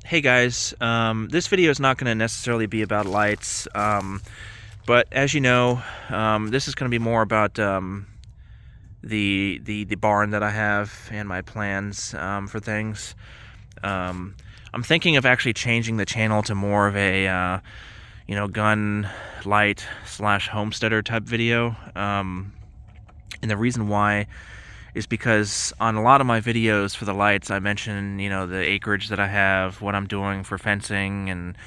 Hey guys, this video is not going to necessarily be about lights, but as you know, this is going to be more about the barn that I have and my plans for things. I'm thinking of actually changing the channel to more of a gun, light slash homesteader type video, and the reason why is because on a lot of my videos for the lights, I mention, the acreage that I have, what I'm doing for fencing, and,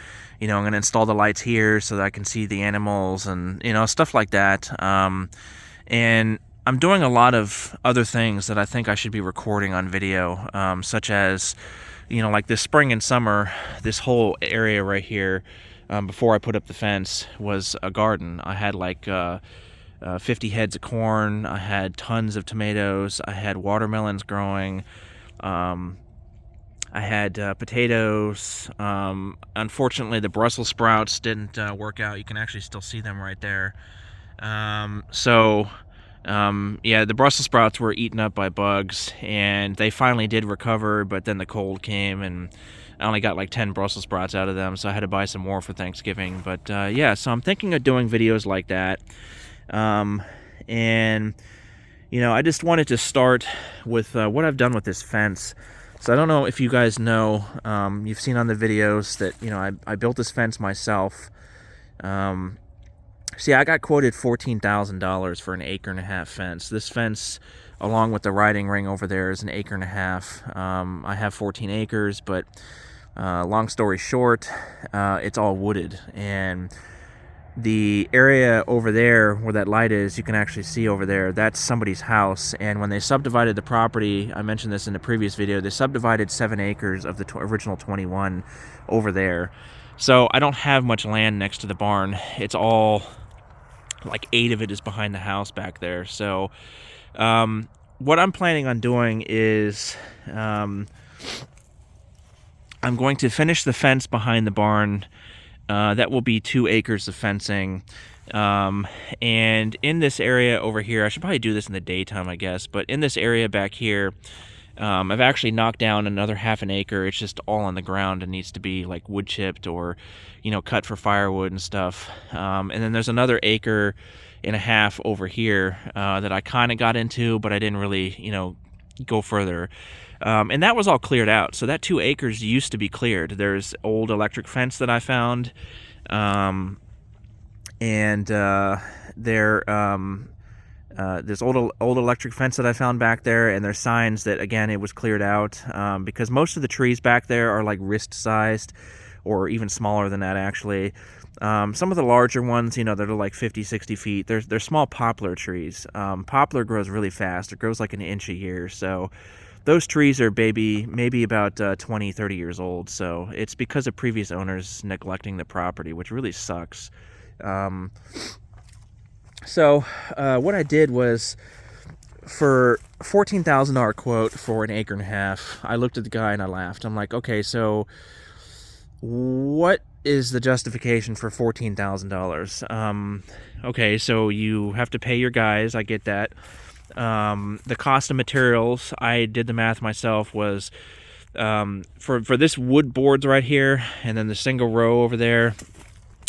I'm going to install the lights here so that I can see the animals and, stuff like that. And I'm doing a lot of other things that I think I should be recording on video, such as, like this spring and summer, this whole area right here, before I put up the fence, was a garden. I had 50 heads of corn. I had tons of tomatoes. I had watermelons growing. I had potatoes. Unfortunately, the Brussels sprouts didn't work out. You can actually still see them right there. Yeah, the Brussels sprouts were eaten up by bugs, and they finally did recover, but then the cold came, and I only got like 10 Brussels sprouts out of them, so I had to buy some more for Thanksgiving. But yeah, so I'm thinking of doing videos like that. And I just wanted to start with what I've done with this fence. So I don't know if you guys know, you've seen on the videos that I built this fence myself. See, I got quoted $14,000 for an 1.5-acre fence. This fence, along with the riding ring over there, is an 1.5 acres. I have 14 acres, but long story short, it's all wooded, and the area over there where that light is, you can actually see over there, that's somebody's house. And when they subdivided the property, I mentioned this in the previous video, they subdivided 7 acres of the original 21 over there. So I don't have much land next to the barn. It's all, like 8 of it is behind the house back there. So what I'm planning on doing is I'm going to finish the fence behind the barn. That will be 2 acres of fencing. And in this area over here, I should probably do this in the daytime, I guess, but in this area back here, I've actually knocked down another 1/2 acre. It's just all on the ground and needs to be like wood chipped or, cut for firewood and stuff. And then there's another 1.5 acres over here that I kind of got into, but I didn't really, go further. And that was all cleared out. So that 2 acres used to be cleared. There's old electric fence that I found. There's old electric fence that I found back there, and there's signs that, again, it was cleared out, because most of the trees back there are like wrist sized or even smaller than that, actually. Some of the larger ones, that are like 50, 60 feet, they're small poplar trees. Poplar grows really fast. It grows like an inch a year. So those trees are maybe about 20, 30 years old. So it's because of previous owners neglecting the property, which really sucks. So what I did was, for $14,000 quote for an 1.5 acres, I looked at the guy and I laughed. I'm like, okay, so what is the justification for $14,000? Okay, so you have to pay your guys. I get that. The cost of materials, I did the math myself, was for this wood boards right here, and then the single row over there,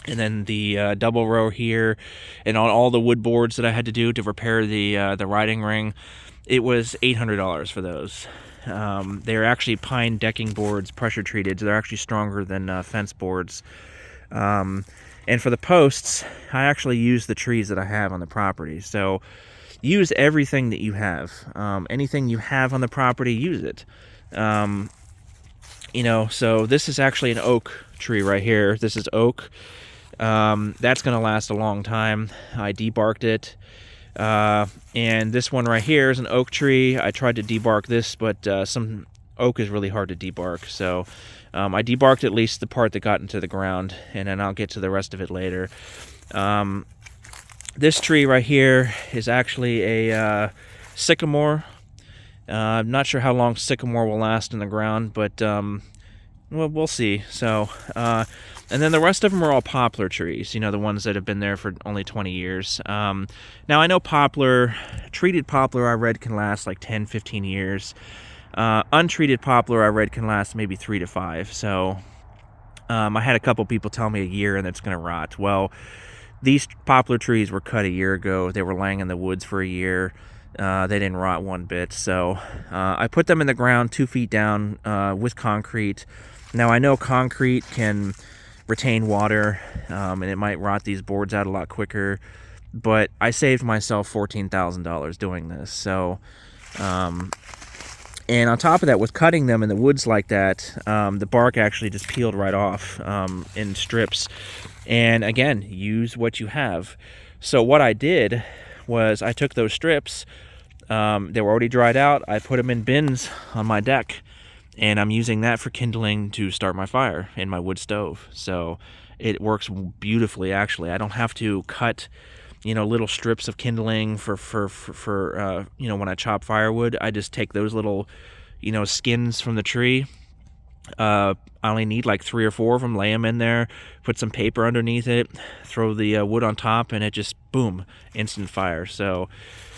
and then the double row here, and on all the wood boards that I had to do to repair the riding ring, it was $800 for those. They're actually pine decking boards, pressure treated, so they're actually stronger than fence boards. And for the posts, I actually use the trees that I have on the property. So use everything that you have. Anything you have on the property, use it. So this is actually an oak tree right here. This is oak. That's going to last a long time. I debarked it. And this one right here is an oak tree. I tried to debark this, but some oak is really hard to debark. So I debarked at least the part that got into the ground, and then I'll get to the rest of it later. This tree right here is actually a sycamore. I'm not sure how long sycamore will last in the ground, but well, we'll see. So, and then the rest of them are all poplar trees, the ones that have been there for only 20 years. Now, I know treated poplar, I read, can last like 10, 15 years. Untreated poplar, I read, can last maybe 3 to 5. So I had a couple people tell me a year and it's going to rot. Well, these poplar trees were cut a year ago. They were laying in the woods for a year. They didn't rot one bit. So I put them in the ground 2 feet down with concrete. Now, I know concrete can retain water, and it might rot these boards out a lot quicker, but I saved myself $14,000 doing this. So, and on top of that, with cutting them in the woods like that, the bark actually just peeled right off in strips. And again, use what you have. So what I did was I took those strips, they were already dried out, I put them in bins on my deck, and I'm using that for kindling to start my fire in my wood stove. So it works beautifully, actually. I don't have to cut, little strips of kindling for when I chop firewood. I just take those little, skins from the tree. I only need like 3 or 4 of them, lay them in there, put some paper underneath it, throw the wood on top, and it just, boom, instant fire. So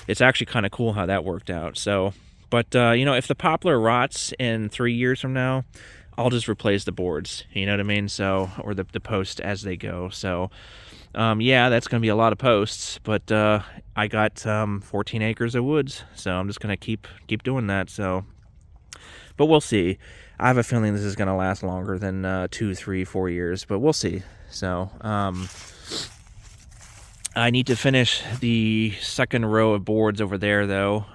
it's actually kind of cool how that worked out. So, but, if the poplar rots in 3 years from now, I'll just replace the boards, you know what I mean? So, or the posts as they go. So, yeah, that's going to be a lot of posts, but I got 14 acres of woods, so I'm just going to keep doing that. So, but we'll see. I have a feeling this is going to last longer than 2, 3, 4 years, but we'll see. So, I need to finish the second row of boards over there, though.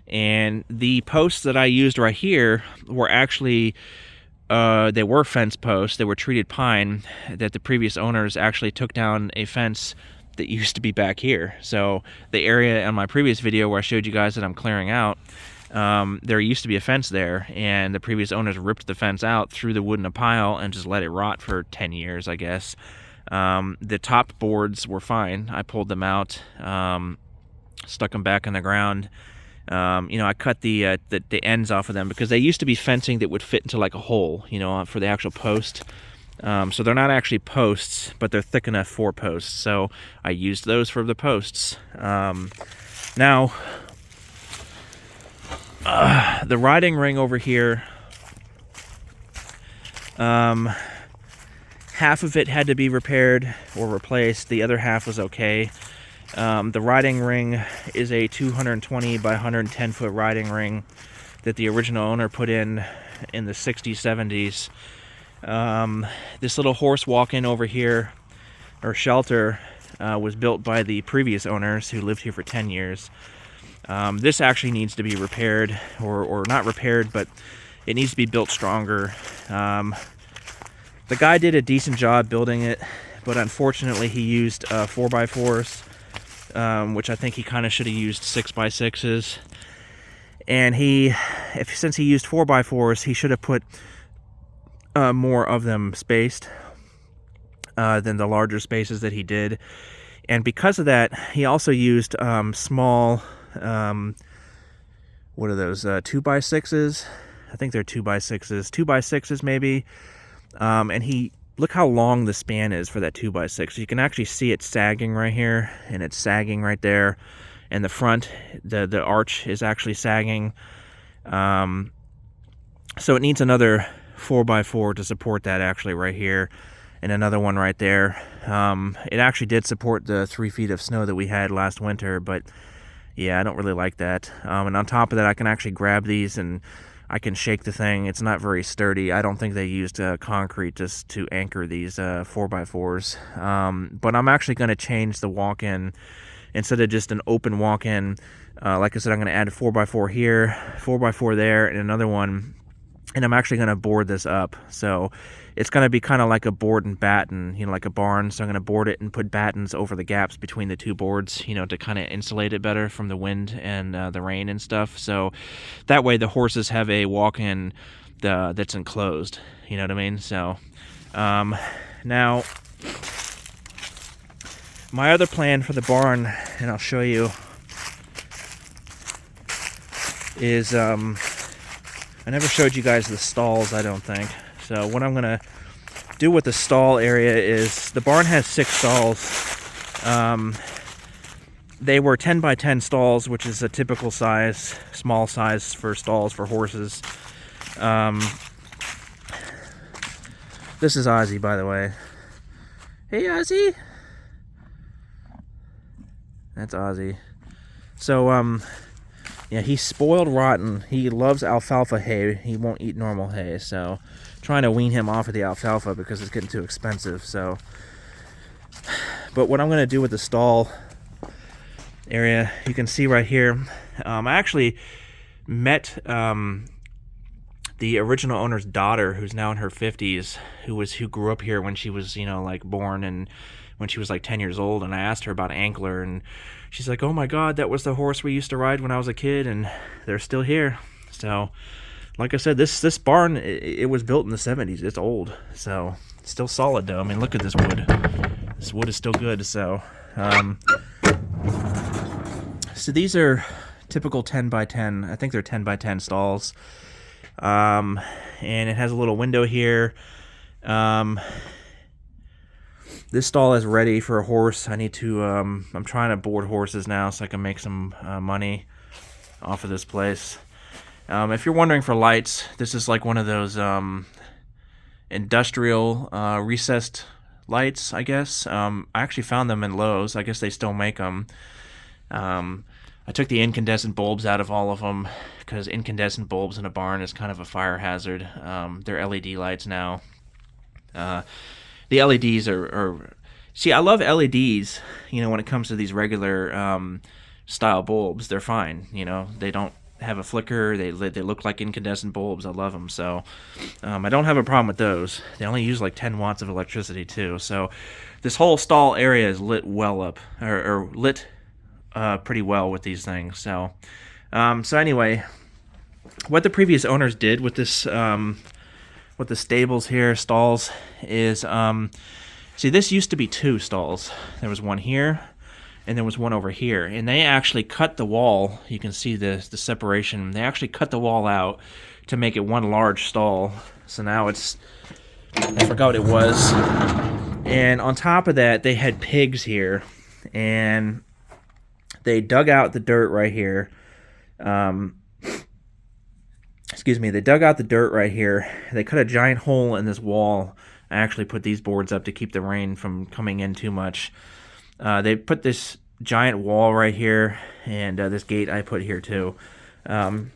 And the posts that I used right here were actually, they were fence posts. They were treated pine that the previous owners actually took down a fence that used to be back here. So the area on my previous video where I showed you guys that I'm clearing out, there used to be a fence there, and the previous owners ripped the fence out, threw the wood in a pile, and just let it rot for 10 years, I guess. The top boards were fine. I pulled them out, stuck them back in the ground. I cut the ends off of them because they used to be fencing that would fit into like a hole, for the actual post. So they're not actually posts, but they're thick enough for posts. So I used those for the posts. Now, the riding ring over here, half of it had to be repaired or replaced. The other half was okay. The riding ring is a 220 by 110 foot riding ring that the original owner put in the 60s, 70s. This little horse walk-in over here, or shelter, was built by the previous owners who lived here for 10 years. This actually needs to be repaired, or not repaired, but it needs to be built stronger. The guy did a decent job building it, but unfortunately he used 4x4s. Which I think he kind of should have used 6x6s. And since he used 4x4s, he should have put more of them spaced than the larger spaces that he did. And because of that, he also used small, what are those, 2x6s? I think they're 2x6s, 2x6s maybe. And look how long the span is for that 2x6. You can actually see it sagging right here, and it's sagging right there. And the front, the arch is actually sagging. So it needs another 4x4 to support that actually right here, and another one right there. It actually did support the 3 feet of snow that we had last winter, but yeah, I don't really like that. And on top of that, I can actually grab these and I can shake the thing. It's not very sturdy. I don't think they used concrete just to anchor these 4x4s. But I'm actually going to change the walk-in. Instead of just an open walk-in, like I said, I'm going to add a 4x4 here, 4x4 there, and another one. And I'm actually going to board this up. So it's going to be kind of like a board and batten, like a barn. So I'm going to board it and put battens over the gaps between the two boards, to kind of insulate it better from the wind and the rain and stuff. So that way the horses have a walk-in that's enclosed, you know what I mean? So now my other plan for the barn, and I'll show you, is I never showed you guys the stalls, I don't think. So what I'm going to do with the stall area is, the barn has 6 stalls. they were 10 by 10 stalls, which is a typical size, small size for stalls for horses. This is Ozzy, by the way. Hey, Ozzy. That's Ozzy. So, yeah, he's spoiled rotten. He loves alfalfa hay. He won't eat normal hay, so trying to wean him off of the alfalfa because it's getting too expensive. So, but what I'm going to do with the stall area, you can see right here, I actually met the original owner's daughter, who's now in her 50s, who grew up here when she was, you know, like born, and when she was like 10 years old. And I asked her about Ankler, and she's like, oh my god, that was the horse we used to ride when I was a kid, and they're still here. So like I said, this barn, it was built in the 70s. It's old, so it's still solid though. I mean, look at this wood. This wood is still good. So so these are typical 10 by 10. I think they're 10 by 10 stalls. And it has a little window here. This stall is ready for a horse. I need to, I'm trying to board horses now so I can make some money off of this place. If you're wondering for lights, this is like one of those industrial recessed lights, I guess. I actually found them in Lowe's. I guess they still make them. I took the incandescent bulbs out of all of them because incandescent bulbs in a barn is kind of a fire hazard. They're LED lights now. The LEDs are see, I love LEDs, you know, when it comes to these regular style bulbs. They're fine, you know, they don't have a flicker, they look like incandescent bulbs. I love them. So I don't have a problem with those. They only use like 10 watts of electricity too. So this whole stall area is lit well up, or lit pretty well with these things. So so anyway, what the previous owners did with this with the stables here, stalls, is see, this used to be 2 stalls. There was one here and there was one over here, and they actually cut the wall. You can see the separation. They actually cut the wall out to make it one large stall. So now it's, I forgot what it was. And on top of that, they had pigs here, and they dug out the dirt right here. Excuse me, they dug out the dirt right here. They cut a giant hole in this wall. I actually put these boards up to keep the rain from coming in too much. They put this giant wall right here, and this gate I put here too. And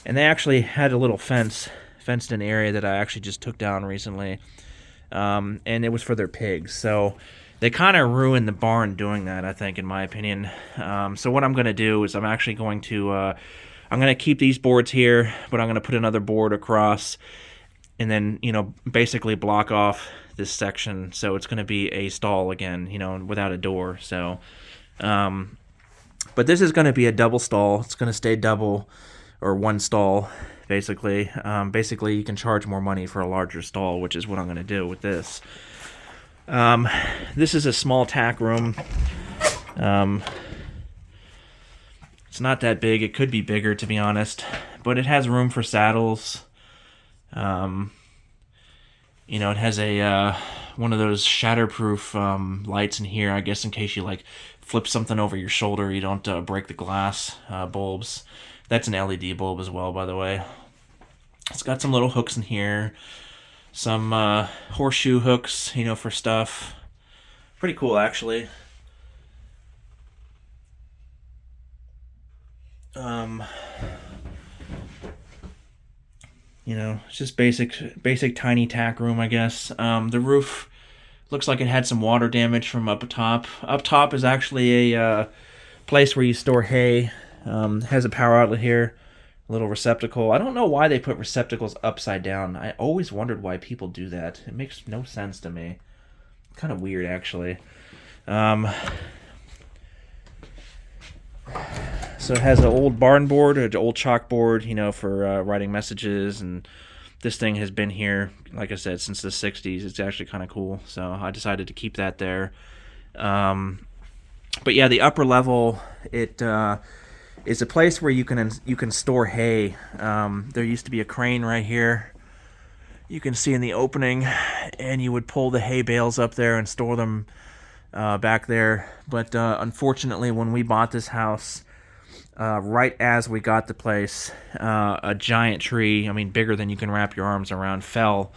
they actually had a little fenced in area that I actually just took down recently. And it was for their pigs. So they kind of ruined the barn doing that, I think, in my opinion. So what I'm going to do is I'm actually going to... I'm going to keep these boards here, but I'm going to put another board across and then, you know, basically block off this section. So it's going to be a stall again, you know, without a door. So, but this is going to be a double stall. It's going to stay double, or one stall, basically. Basically, you can charge more money for a larger stall, which is what I'm going to do with this. This is a small tack room. It's not that big. It could be bigger, to be honest, but it has room for saddles. You know, it has a one of those shatterproof lights in here, I guess, in case you like flip something over your shoulder, you don't break the glass. Bulbs. That's an LED bulb as well, by the way. It's got some little hooks in here, some horseshoe hooks, you know, for stuff. Pretty cool, actually. You know, it's just basic tiny tack room, I guess. The roof looks like it had some water damage from up top. Up top is actually a place where you store hay. Has a power outlet here, a little receptacle. I don't know why they put receptacles upside down. I always wondered why people do that. It makes no sense to me. Kind of weird, actually. So it has an old barn board, or an old chalkboard, you know, for writing messages, and this thing has been here, like I said, since the 60s. It's actually kind of cool, so I decided to keep that there. But yeah, the upper level, it is a place where you can store hay. There used to be a crane right here. You can see in the opening, and you would pull the hay bales up there and store them back there. But unfortunately, when we bought this house, right as we got the place, a giant tree, I mean bigger than you can wrap your arms around, fell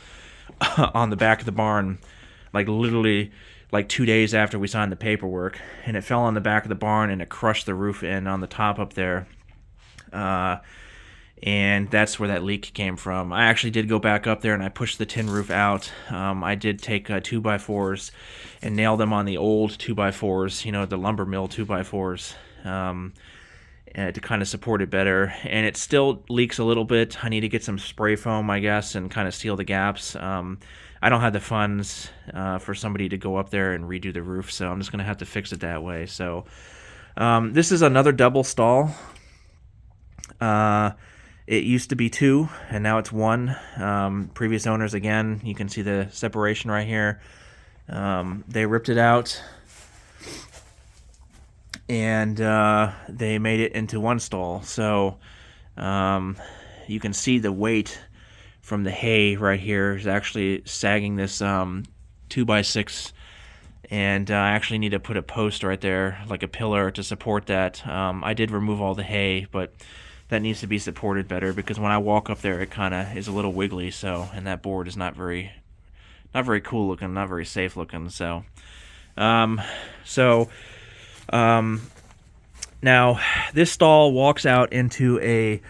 on the back of the barn, like literally like 2 days after we signed the paperwork, and it fell on the back of the barn and it crushed the roof in on the top up there. And that's where that leak came from. I actually did go back up there and I pushed the tin roof out. I did take 2x4s and nail them on the old 2x4s, you know, the lumber mill 2x4s, to kind of support it better. And it still leaks a little bit. I need to get some spray foam, I guess, and kind of seal the gaps. I don't have the funds for somebody to go up there and redo the roof, so I'm just going to have to fix it that way. So this is another double stall. It used to be 2, and now it's 1. Previous owners, again, you can see the separation right here. They ripped it out, and they made it into 1 stall. So you can see the weight from the hay right here is actually sagging this 2x6, and I actually need to put a post right there, like a pillar, to support that. I did remove all the hay, but that needs to be supported better, because when I walk up there, it kind of is a little wiggly. So, and that board is not very cool looking, not very safe looking. So, now this stall walks out into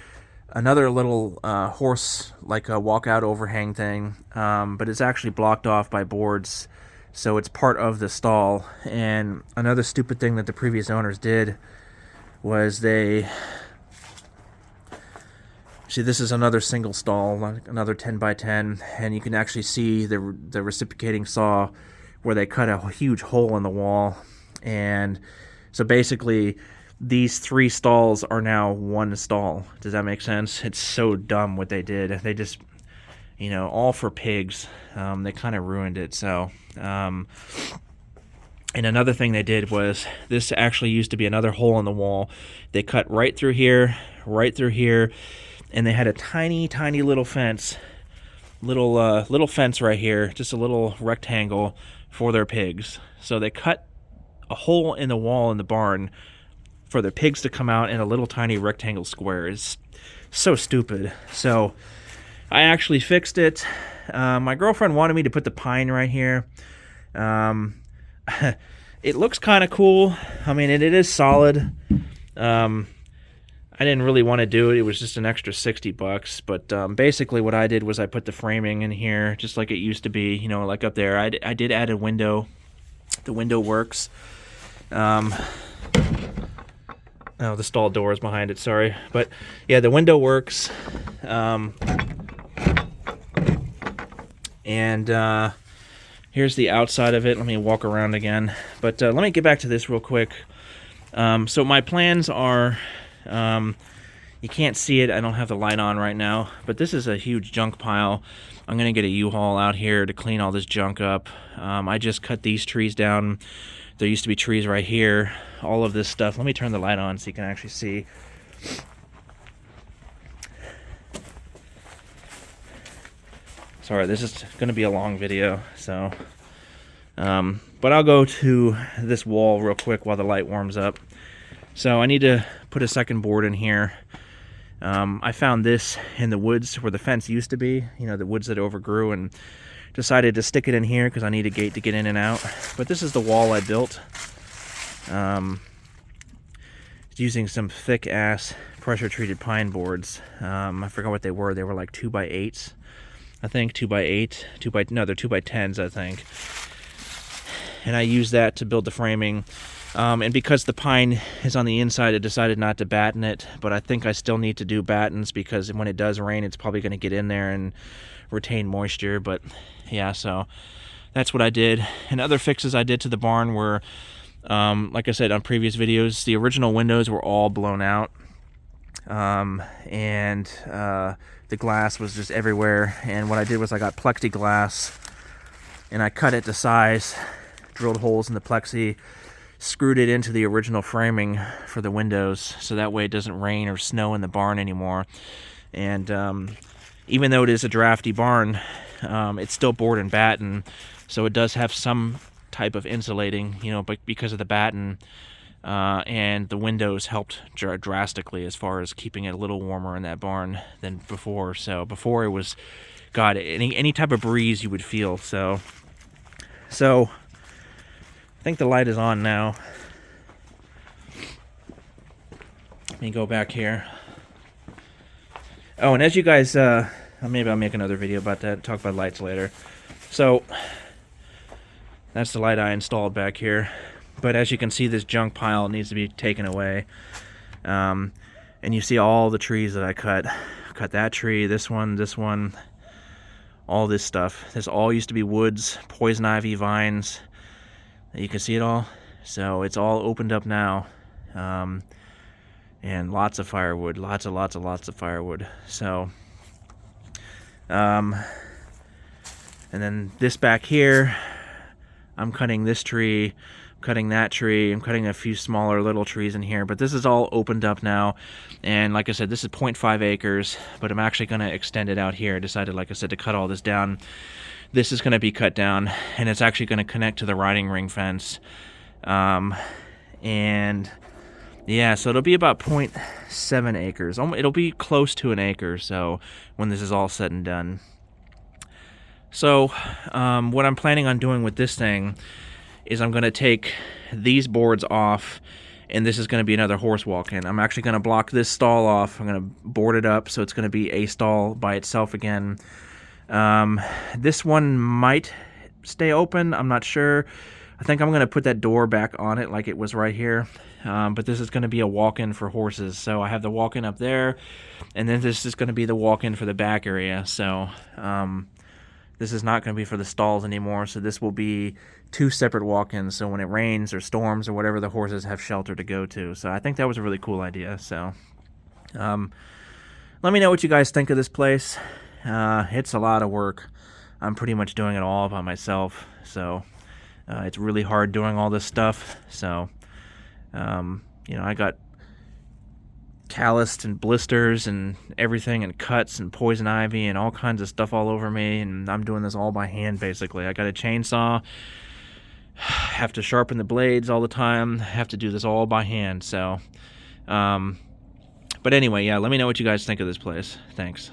another little horse, like a walkout overhang thing, but it's actually blocked off by boards, so it's part of the stall. And another stupid thing that the previous owners did was see, this is another single stall, another 10x10, and you can actually see the reciprocating saw where they cut a huge hole in the wall. And so basically, these 3 stalls are now 1 stall. Does that make sense? It's so dumb what they did. They just, you know, all for pigs. They kind of ruined it. So, and another thing they did was, this actually used to be another hole in the wall. They cut right through here, and they had a tiny little fence, little fence right here, just a little rectangle for their pigs. So they cut a hole in the wall in the barn for the pigs to come out in a little tiny rectangle square. It's so stupid. So I actually fixed it. My girlfriend wanted me to put the pine right here. It looks kind of cool. I mean, it is solid. I didn't really want to do it. It was just an extra $60. But basically what I did was I put the framing in here just like it used to be, you know, like up there. I did add a window. The window works. Oh, the stall door is behind it, sorry. But yeah, the window works. And here's the outside of it. Let me walk around again. But let me get back to this real quick. So my plans are... you can't see it, I don't have the light on right now, but this is a huge junk pile. I'm gonna get a U-Haul out here to clean all this junk up. I just cut these trees down. There used to be trees right here, all of this stuff. Let me turn the light on so you can actually see. Sorry, this is gonna be a long video, so but I'll go to this wall real quick while the light warms up. So I need to put a second board in here. I found this in the woods where the fence used to be, you know, the woods that overgrew, and decided to stick it in here because I need a gate to get in and out. But this is the wall I built. Using some thick ass pressure treated pine boards. I forgot what they were. They were like 2x8s, I think. 2x8, no, they're 2x10s, I think. And I used that to build the framing. And because the pine is on the inside, I decided not to batten it, but I think I still need to do battens because when it does rain, it's probably going to get in there and retain moisture. But yeah, so that's what I did. And other fixes I did to the barn were, like I said on previous videos, the original windows were all blown out. And the glass was just everywhere. And what I did was I got plexiglass and I cut it to size, drilled holes in the plexi, screwed it into the original framing for the windows so that way it doesn't rain or snow in the barn anymore. And even though it is a drafty barn, it's still board and batten, so it does have some type of insulating, you know, but because of the batten, and the windows helped drastically as far as keeping it a little warmer in that barn than before. So before it was, God, any type of breeze you would feel. So I think the light is on now. Let me go back here. Oh, and as you guys, maybe I'll make another video about that, talk about lights later. So that's the light I installed back here. But as you can see, this junk pile needs to be taken away. And you see all the trees that I cut. Cut that tree, this one, all this stuff. This all used to be woods, poison ivy, vines. You can see it all. So it's all opened up now. And lots of firewood, lots of firewood. So, and then this back here, I'm cutting this tree, cutting that tree, I'm cutting a few smaller little trees in here, but this is all opened up now. And like I said, this is 0.5 acres, but I'm actually going to extend it out here. I decided, like I said, to cut all this down. This is going to be cut down, and it's actually going to connect to the riding ring fence. And yeah, so it'll be about 0.7 acres. It'll be close to an acre, so when this is all said and done. So what I'm planning on doing with this thing is I'm going to take these boards off, and this is going to be another horse walk-in. I'm actually going to block this stall off. I'm going to board it up, so it's going to be a stall by itself again. This one might stay open. I'm not sure. I think I'm going to put that door back on it like it was right here. But this is going to be a walk-in for horses. So I have the walk-in up there, and then this is going to be the walk-in for the back area. So this is not going to be for the stalls anymore. So this will be 2 separate walk-ins. So when it rains or storms or whatever, the horses have shelter to go to. So I think that was a really cool idea. So let me know what you guys think of this place. It's a lot of work. I'm pretty much doing it all by myself. So it's really hard doing all this stuff. So you know, I got calloused and blisters and everything, and cuts and poison ivy and all kinds of stuff all over me, and I'm doing this all by hand basically. I got a chainsaw, have to sharpen the blades all the time, have to do this all by hand. So but anyway, yeah, let me know what you guys think of this place. Thanks.